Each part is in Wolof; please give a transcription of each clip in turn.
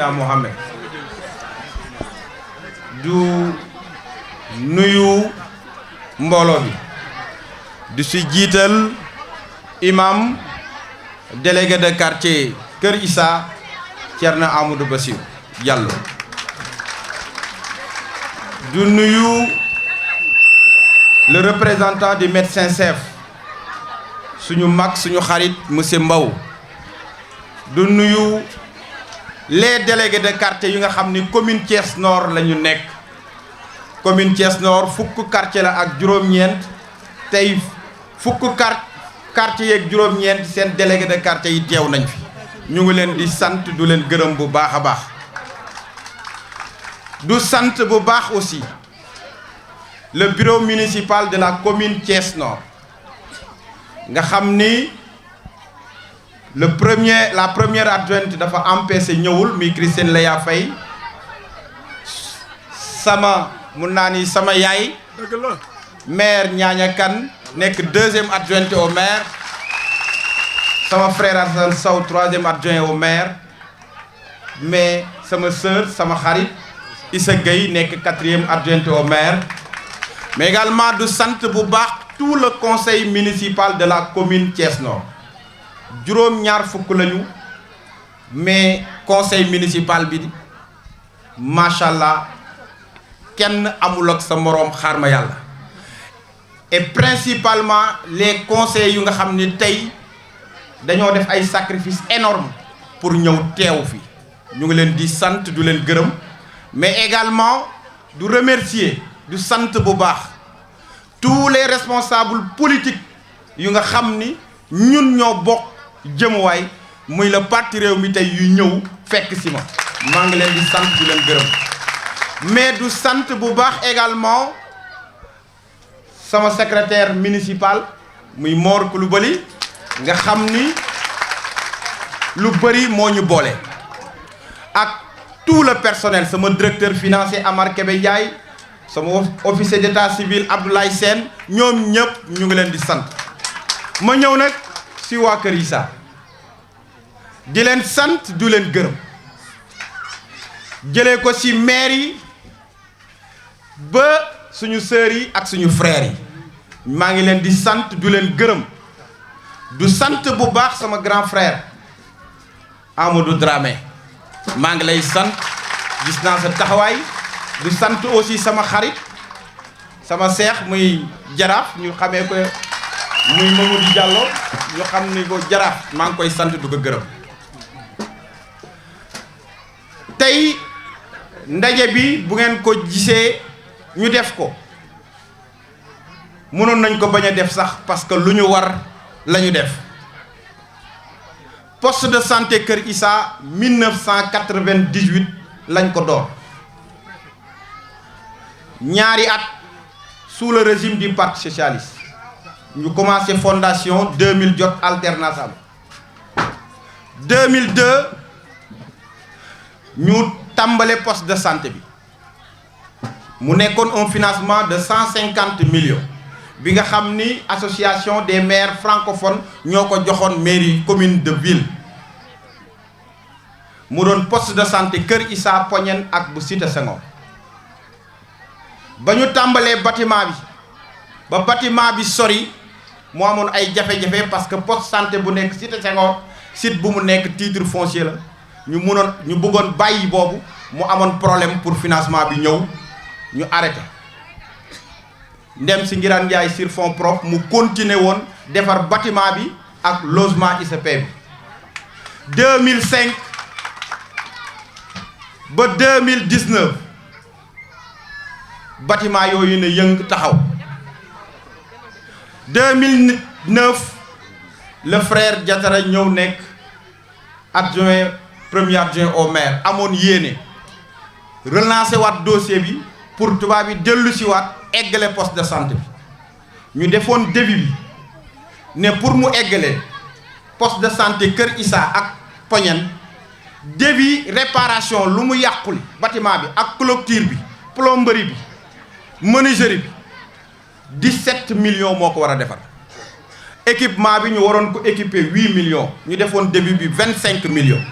Seydina Mohamed du nuyu mbooloo bi du si jiital imam délégué de quartier Kër Issa Thierno Amadou Bassirou Diallo du nuyu le représentant du médecin-chef suñu mag suñu xarit monsieur Mbaw du nuyu les délégués de quartier yi nga xam ni commune Thiès Nord la ñu nekk commune Thiès Nord fukk quartier la ak juróom-ñeent tey fukk quartier yeeg juróom-ñeent seen délégué de quartier yi teew nañ fi ñu ngi leen di sant du leen gërëm bu baax a baax du sant bu baax aussi le bureau municipal de la commune Thiès Nord nga xam ni la première adjointe dafa empêché ñëwul mi Christine Leya Faye mun naa ni sama yaay maire Ñaaña Kan nekk deuxième adjointe au maire sama frère Assane Sow troisième adjoint au maire mais sama sœur sama xarit Issa Gueye nekk quatrième adjointe au maire mais également du sant bu baax tout le conseil municipal de la commune Thiès Nord juróom-ñaar fukk lañu mais conseil municipal bi macha allah kenn amul ak sa moroom xaar ma yàlla et principalement les conseils yu nga xam ni tey dañoo def ay sacrifices énormes pour ñëw teew fi ñu ngi leen di sant du leen gërëm mais également du remercier du sant bu baax tous les responsables politiques yu nga xam ni ñun ñoo bokk jëmuwaay muy le parti Rewmi tey yu ñëw fekk si ma maa ngi leen di sant du leen gërëm mais du sant bu baax également sama secrétaire municipal muy Mor Coulibaly nga xam ni lu bëri moo ñu boole ak tout le personnel sama directeur financier Amar Kébé Ndiaye sama officier d'état civil Abdoulaye Sène ñoom ñëpp ñu ngi leen di sant ma ñëw nag si waa Kër Issa di leen sant du leen gërëm jëlee ko ci maire yi ba suñu sœurs yi ak suñu frères yi maa ngi leen di sant du leen gërëm du sant bu baax sama grand frère Amadou Dramé maa ngi lay sant gis naa sa taxawaay du sant aussi sama xarit sama seex muy jaraaf ñu xamee ko muy Mamadou Diallo ñu xam ni ko jaraaf maa ngi koy sant du ko gërëm tey ndaje bi bu ngeen ko gisee ñu def ko mënoon nañ ko bañ a def sax parce que lu ñu war la ñu def poste de santé Kër Issa 1998 lañ ko door ñaari at sous le régime du parti socialiste ñu commencé fondation 2000 jot alternance am 2002 ñu tàmbale poste de santé bi mu nekkoon un financement de 150 millions bi nga xam ni association des maires francophones ñoo ko joxoon mairie commune de ville mu doon poste de santé Kër Issa Poñen ak bu Cité Senghor ba ñu tàmbalee bâtiment bi ba bâtiment bi sori mu amoon ay jafe-jafe parce que poste santé bu nekk Cité Senghor site bu mu nekk titre foncier la ñu bëggoon bàyyi boobu mu amoon problème pour financement bi ñëw ñu arrêté ndem si Ngiraan Ndiaye sur fonds propres mu continuer woon defar bâtiment bi ak logement ICP bi 2005 ba 2019 bâtiment yooyu ne yëng taxaw 2009 le frère Diatara ñëw nekk premier adjoint au maire amoon yéene relancer waat dossier bi pour tubaab bi dellu si waat eggale poste de santé bi ñu defoon début bi ne pour mu eggale poste de santé Kër Issa ak Poñen début réparation lu mu yàquli bâtiment bi ak clôture bi plomberie bi menuiserie bi 17 millions moo ko war a defar équipement bi ñu waroon ko équiper 8 millions ñu defoon début bi 25 millions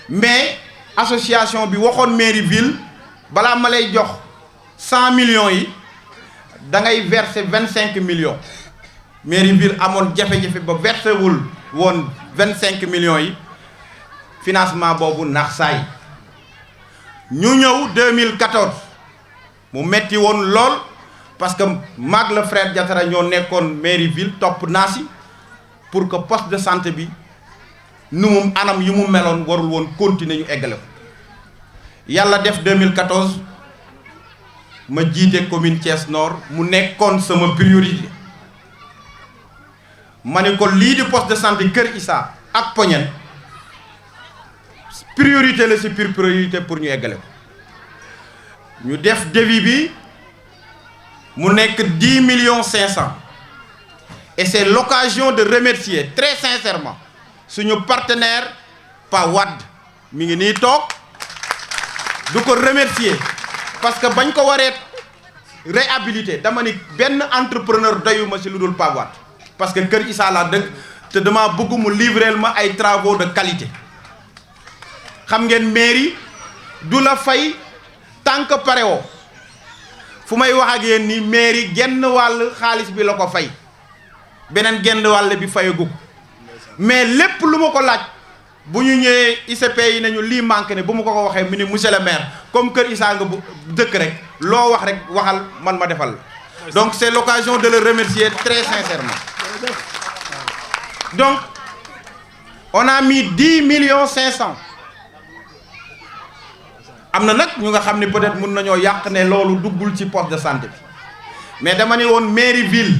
mais association bi waxoon mairie ville balaa ma lay jox 100 millions yi da ngay verser 25 millions mairie ville amoon jafe-jafe ba versé wul woon 25 millions yi financement boobu nax saay ñu ñëw 2014 mu metti woon lool parce que maag le frère Diatara ñoo nekkoon mairie ville topp naasi pour que poste de santé bi nu mu anam yu mu meloon warul woon continuer ñu eggale ko yàlla def 2014 ma jiite commune Thiès Nord mu nekkoon sama priorité ma ne ko lii di poste de santé Kër Issa ak Poñen priorité la ci priorité pour ñu eggale ko ñu def devis bi mu nekk 10 millions 500 et c'est l'occasion de remercier très sincèrement suñu partenaire Pa Wade mi ngi nii toog du ko remercier parce que bañ ko waree réhabiliter dama ni benn entrepreneur doyuma ci lu dul Pa Wade parce que Kër Issa laa dëkk te dama bëgg mu livreel ma ay travaux de qualité xam ngeen mairie du la fay tant que pare woo fu may wax ak yéen ni mairie genn wàll xaalis bi la ko fay beneen genn wàll bi fayagu ko mais lépp lu ma ko laaj bu ñu ñëwee ICP yi nañu lii manqué ne bu ma ko waxee mu ni monsieur le maire comme Kër Issa nga bu dëkk rek loo wax rek waxal man ma defal la donc c'est l'occasion de le remercier très sincèrement donc on a mis 10 millions 500 am na nag ñu nga xam ne peut-être mun nañoo yàq ne loolu duggul ci poste de santé bi mais dama ne woon mairie ville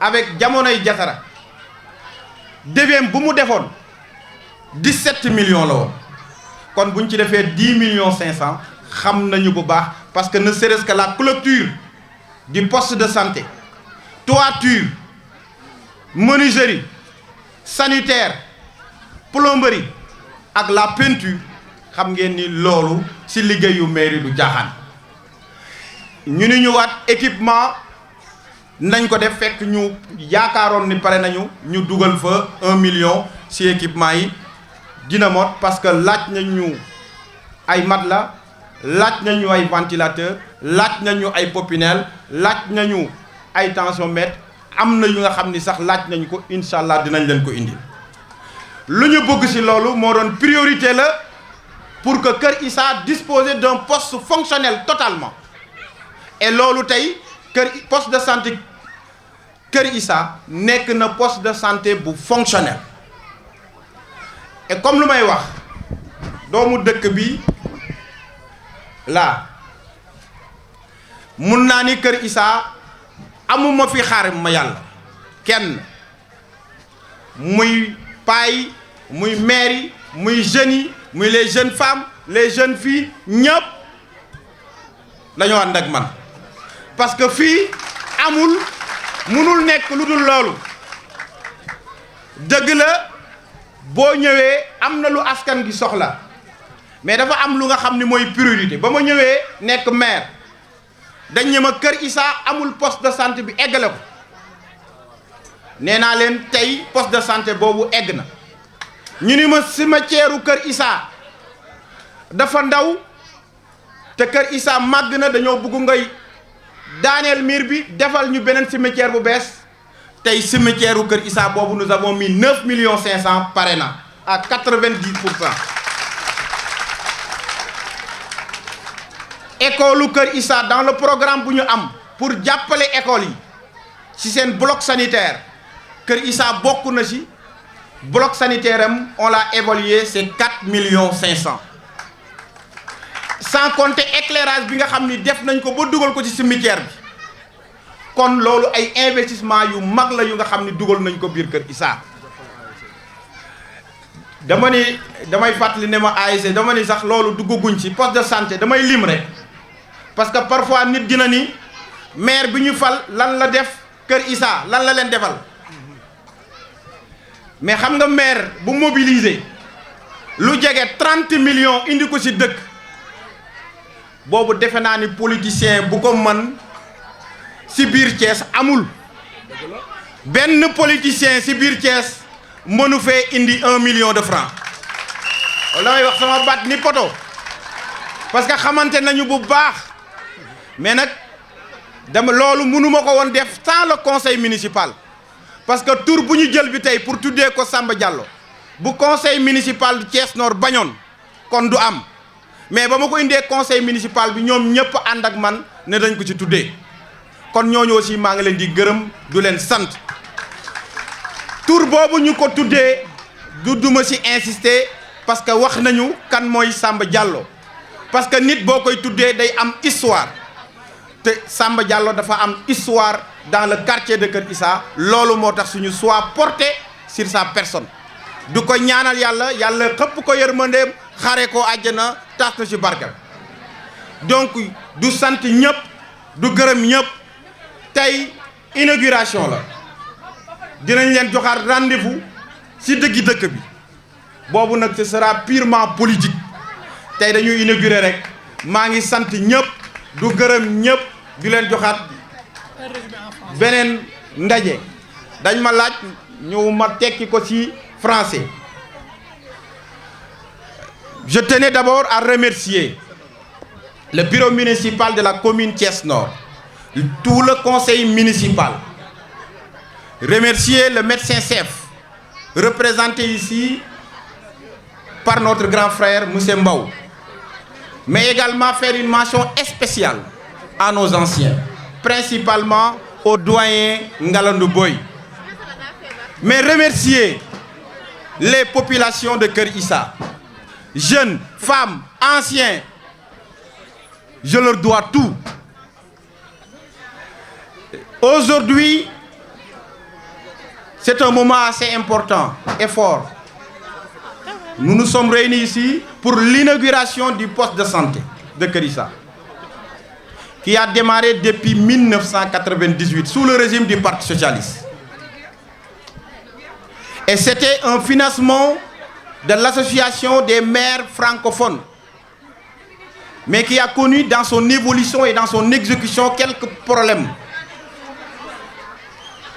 avec jamonoy Diatara deveem bu mu defoon 17 millions la woon kon bu ñu ci defee 10 millions 500 xam nañu bu baax parce que ne serait-ce que la clôture du poste de santé toiture menuiserie sanitaire plomberie ak la peinture xam ngeen ni loolu ci liggéeyu mairie du jaaxaan ñu ni ñu waat équipement nañ ko def fekk ñu yaakaaroon ni pare nañu ñu dugal fa 1 million ci équipement yi dina mot parce que laaj nañu ay matelas laaj nañu ay ventilateur laaj nañu ay popinel laaj nañu ay tensiomètre am na yu nga xam ni sax laaj nañu ko incha allah dinañ leen ko indi lu ñu bëgg ci loolu moo doon priorité la pour que Kër Issa dispose d'un poste fonctionnel totalement et loolu tey poste de santé Kër Issa nekk na poste de santé bu fonctionnel et comme lu may wax doomu dëkk bi laa mun naa ni Kër Issa amuma fi xaar ma yàlla kenn muy paay muy maire muy jeunes yi muy les jeunes femmes les jeunes filles ñëpp dañoo ànd ak man parce que fii munul nekk lu dul loolu dëgg la boo ñëwee am na lu askan gi soxla mais dafa am lu nga xam ni mooy priorité ba ma ñëwee nekk maire dañ ne ma Kër Issa amul poste de santé bi eggale ko nee naa leen tey poste de santé boobu egg na ñu ni ma cimetière Kër Issa dafa ndaw te Kër Issa màgg na dañoo bëgg ngay daaneel miir bi defal ñu beneen cimetière bu bees tey cimetière Kër Issa boobu nous avons mis 9 millions 500 pare na à 90%. école Kër Issa dans le programme bu ñu am pour jàppale école yi ci seen bloc sanitaire Kër Issa bokk na ci bloc sanitaire am on l'a évalué c'est 4 millions 500 sans compter éclairage bi nga xam ni def nañ ko ba dugal ko ci cimetière bi kon loolu ay investissement yu mag la yu nga xam ni dugal nañ ko biir Kër Issa damay fàttali ne ma ASC dama ni sax loolu duggaguñ ci poste de santé damay lim rek parce que parfois nit dina ni maire bi ñu fal lan la def Kër Issa lan la leen defal mais xam nga maire bu mobiliser lu jege 30 millions indi ko ci dëkk boobu defe naa ni politicien bu ko mën ci biir Thiès amul benn politicien ci biir Thiès mënu fee indi 1 million de francs la may wax sama baat ni poto parce que xamante nañu bu baax mais nag dama loolu mënuma ko woon def sans le conseil municipal parce que tur bu ñu jël bi tey pour tuddee ko Samba Diallo bu conseil municipal Thiès Nord bañoon kon du am mais ba ma ko indee conseil municipal bi ñoom ñëpp ànd ak man ne dañ ko ci tuddee kon ñooñu aussi maa ngi leen di gërëm du leen sant tur boobu ñu ko tuddee duma ci insister parce que wax nañu kan mooy Samba Diallo parce que nit boo koy tuddee day am histoire te Samba Diallo dafa am histoire dans le quartier de Kër Issa loolu moo tax suñu soit porté sur sa personne du ko ñaanal yàlla yàlla xëpp ko yërmandeem xare ko àjjana tas na ci barkam donc du sant ñëpp du gërëm ñëpp tey inauguration la dinañ leen joxaat rendez-vous ci dëggi dëkk bi boobu nag ce sera purement politique tey dañuy inaugurer rek maa ngi sant ñëpp du gërëm ñëpp di leen joxaat beneen ndaje dañ ma laaj ñu ma tekki ko ci français. Je tenais d'abord à remercier le bureau municipal de la commune Thiès Nord, tout le conseil municipal, remercier le médecin-chef représenté ici par notre grand frère Moussé Mbaw, mais également faire une mention spéciale à nos anciens, principalement au doyen Ngalandou Boy, mais remercier les populations de Kër Issa, jeunes, femmes, anciens, je leur dois tout. Aujourd'hui, c'est un moment assez important et fort. Nous nous sommes réunis ici pour l'inauguration du poste de santé de Kër Issa, qui a démarré depuis 1998 sous le régime du Parti socialiste. Et c'était un financement de l'association des maires francophones, mais qui a connu dans son évolution et dans son exécution quelques problèmes.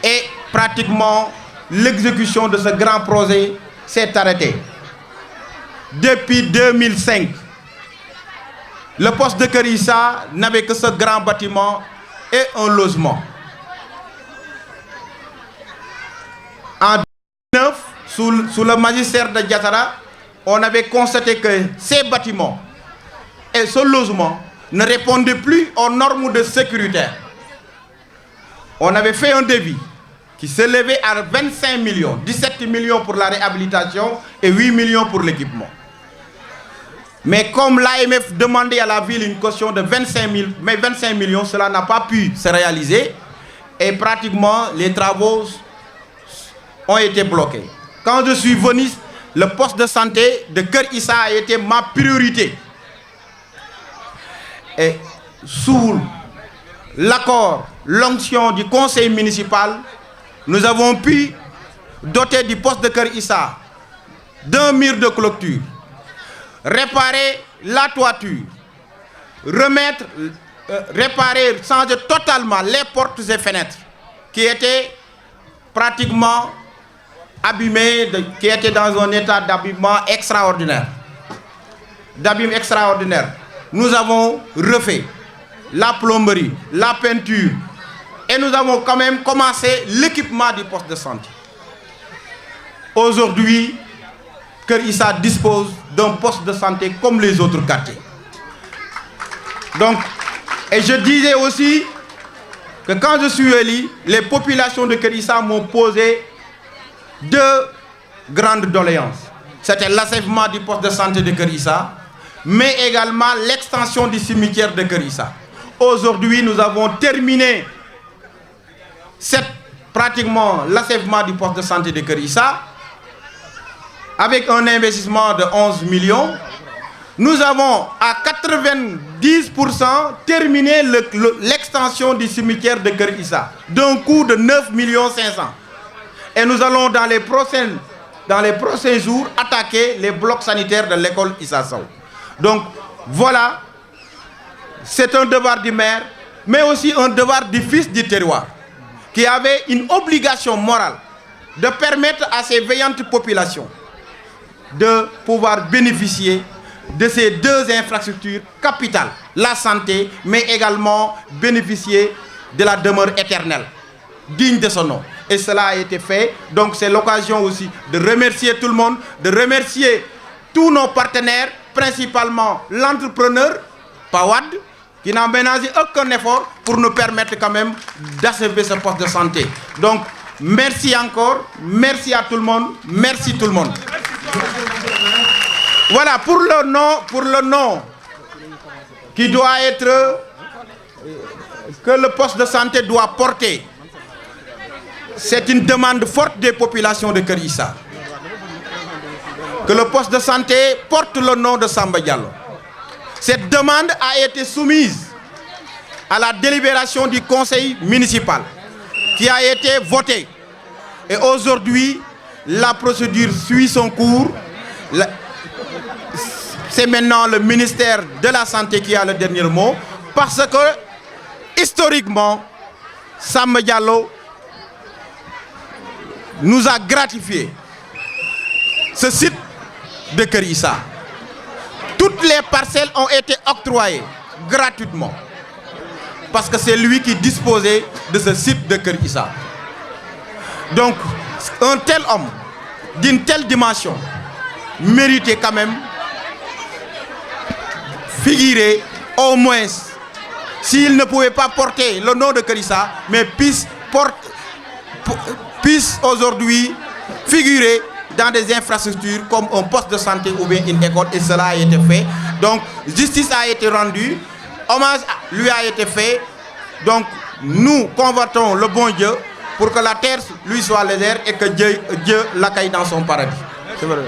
Et pratiquement, l'exécution de ce grand projet s'est arrêtée. Depuis 2005, le poste de Kër Issa n'avait que ce grand bâtiment et un logement. En 2009, sous le magistère de Diatara, on avait constaté que ces bâtiments et ce logement ne répondaient plus aux normes de sécurité. On avait fait un devis qui s'élevait à 25 millions, 17 millions pour la réhabilitation et 8 millions pour l'équipement. Mais comme l'AMF demandait à la ville une caution de 25 millions, cela n'a pas pu se réaliser et pratiquement les travaux ont été bloqués. Quand je suis venu, le poste de santé de Kër Issa a été ma priorité. Et sous l'accord, l'onction du conseil municipal, nous avons pu doter du poste de Kër Issa d'un mur de clôture, réparer la toiture, réparer, changer totalement les portes et fenêtres qui étaient pratiquement abîmés, qui étaient dans un état d'abîmement extraordinaire. D'abîme extraordinaire. Nous avons refait la plomberie, la peinture et nous avons quand même commencé l'équipement du poste de santé. Aujourd'hui, Kër Issa dispose d'un poste de santé comme les autres quartiers. Donc, et je disais aussi que quand je suis élu, les populations de Kër Issa m'ont posé deux grandes doléances. C'était l'achèvement du poste de santé de Kër Issa, mais également l'extension du cimetière de Kër Issa. Aujourd'hui, nous avons terminé pratiquement l'achèvement du poste de santé de Kër Issa avec un investissement de 11 millions. Nous avons à 90% terminé l'extension du cimetière de Kër Issa d'un coût de 9 500 000. Et nous allons dans les prochains jours attaquer les blocs sanitaires de l'école Issa Sow. Donc voilà, c'est un devoir du maire, mais aussi un devoir du fils du terroir, qui avait une obligation morale de permettre à ces veillantes populations de pouvoir bénéficier de ces deux infrastructures capitales, la santé, mais également bénéficier de la demeure éternelle, digne de son nom. Et cela a été fait. Donc c'est l'occasion aussi de remercier tout le monde, de remercier tous nos partenaires, principalement l'entrepreneur, Pawad, qui n'a ménagé aucun effort pour nous permettre quand même d'achever ce poste de santé. Donc merci encore, merci à tout le monde, merci tout le monde. Voilà, pour le nom qui doit être, que le poste de santé doit porter. C'est une demande forte des populations de Keur Issa. Que le poste de santé porte le nom de Samba Diallo. Cette demande a été soumise à la délibération du conseil municipal qui a été votée. Et aujourd'hui, la procédure suit son cours. C'est maintenant le ministère de la Santé qui a le dernier mot, parce que, historiquement, Samba Diallo nous a gratifié ce site de Keur Issa. Toutes les parcelles ont été octroyées gratuitement, parce que c'est lui qui disposait de ce site de Keur Issa. Donc, un tel homme, d'une telle dimension, méritait quand même figurer au moins, s'il ne pouvait pas porter le nom de Keur Issa, mais puisse aujourd'hui figurer dans des infrastructures comme un poste de santé ou bien une école, et cela a été fait. Donc justice a été rendue, hommage lui a été fait. Donc nous convoitons le bon Dieu pour que la terre lui soit légère et que Dieu l'accueille dans son paradis. C'est vrai.